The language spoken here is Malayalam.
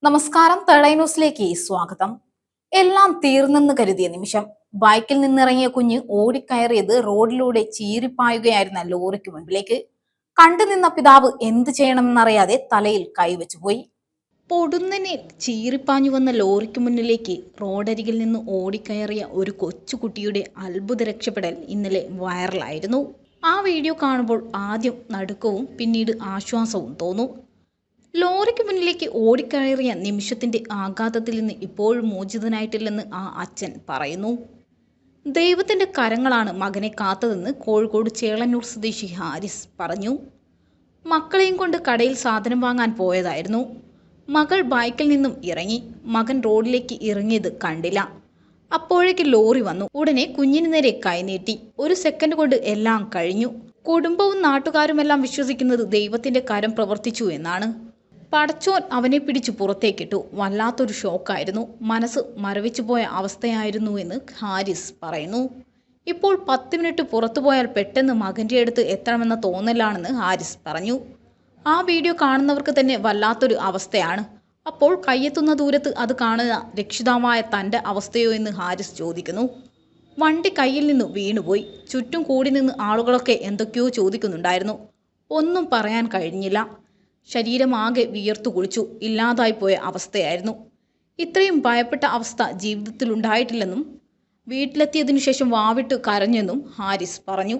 നമസ്കാരം. തേർഡ് ഐ ന്യൂസിലേക്ക് സ്വാഗതം. എല്ലാം തീർന്നെന്ന് കരുതിയ നിമിഷം ബൈക്കിൽ നിന്നിറങ്ങിയ കുഞ്ഞ് ഓടിക്കയറിയത് റോഡിലൂടെ ചീറിപ്പായുകയായിരുന്ന ലോറിക്ക് മുൻപിലേക്ക്. കണ്ടുനിന്ന പിതാവ് എന്ത് ചെയ്യണമെന്നറിയാതെ തലയിൽ കൈവച്ചുപോയി. പൊടുന്നനെ ചീറിപ്പാഞ്ഞു വന്ന ലോറിക്ക് മുന്നിലേക്ക് റോഡരികിൽ നിന്ന് ഓടിക്കയറിയ ഒരു കൊച്ചുകുട്ടിയുടെ അത്ഭുത രക്ഷപ്പെടൽ ഇന്നലെ വൈറലായിരുന്നു. ആ വീഡിയോ കാണുമ്പോൾ ആദ്യം നടുക്കവും പിന്നീട് ആശ്വാസവും തോന്നും. ലോറിക്ക് മുന്നിലേക്ക് ഓടിക്കയറിയ നിമിഷത്തിന്റെ ആഘാതത്തിൽ നിന്ന് ഇപ്പോഴും മോചിതനായിട്ടില്ലെന്ന് ആ അച്ഛൻ പറയുന്നു. ദൈവത്തിന്റെ കരങ്ങളാണ് മകനെ കാത്തതെന്ന് കോഴിക്കോട് ചേളന്നൂർ സ്വദേശി ഹാരിസ് പറഞ്ഞു. മക്കളെയും കൊണ്ട് കടയിൽ സാധനം വാങ്ങാൻ പോയതായിരുന്നു. മകൾ ബൈക്കിൽ നിന്നും ഇറങ്ങി. മകൻ റോഡിലേക്ക് ഇറങ്ങിയത് കണ്ടില്ല. അപ്പോഴേക്ക് ലോറി വന്നു. ഉടനെ കുഞ്ഞിന് നേരെ കൈനീട്ടി. ഒരു സെക്കൻഡ് കൊണ്ട് എല്ലാം കഴിഞ്ഞു. കുടുംബവും നാട്ടുകാരുമെല്ലാം വിശ്വസിക്കുന്നത് ദൈവത്തിന്റെ കരം പ്രവർത്തിച്ചു എന്നാണ്. പടച്ചോൻ അവനെ പിടിച്ചു പുറത്തേക്കിട്ടു. വല്ലാത്തൊരു ഷോക്കായിരുന്നു. മനസ്സ് മരവിച്ചുപോയ അവസ്ഥയായിരുന്നു എന്ന് ഹാരിസ് പറയുന്നു. ഇപ്പോൾ 10 മിനിറ്റ് പുറത്തുപോയാൽ പെട്ടെന്ന് മകൻ്റെ അടുത്ത് എത്തണമെന്ന തോന്നലാണെന്ന് ഹാരിസ് പറഞ്ഞു. ആ വീഡിയോ കാണുന്നവർക്ക് തന്നെ വല്ലാത്തൊരു അവസ്ഥയാണ്. അപ്പോൾ കയ്യെത്തുന്ന ദൂരത്ത് അത് കാണുന്ന രക്ഷിതാവായ തൻ്റെ അവസ്ഥയോ എന്ന് ഹാരിസ് ചോദിക്കുന്നു. വണ്ടി കയ്യിൽ നിന്ന് വീണുപോയി. ചുറ്റും കൂടി നിന്ന് ആളുകളൊക്കെ എന്തൊക്കെയോ ചോദിക്കുന്നുണ്ടായിരുന്നു. ഒന്നും പറയാൻ കഴിഞ്ഞില്ല. ശരീരമാകെ വിയർത്തു കുളിച്ചു. ഇല്ലാതായിപ്പോയ അവസ്ഥയായിരുന്നു. ഇത്രയും ഭയപ്പെട്ട അവസ്ഥ ജീവിതത്തിൽ ഉണ്ടായിട്ടില്ലെന്നും വീട്ടിലെത്തിയതിനു ശേഷം വാവിട്ട് കരഞ്ഞെന്നും ഹാരിസ് പറഞ്ഞു.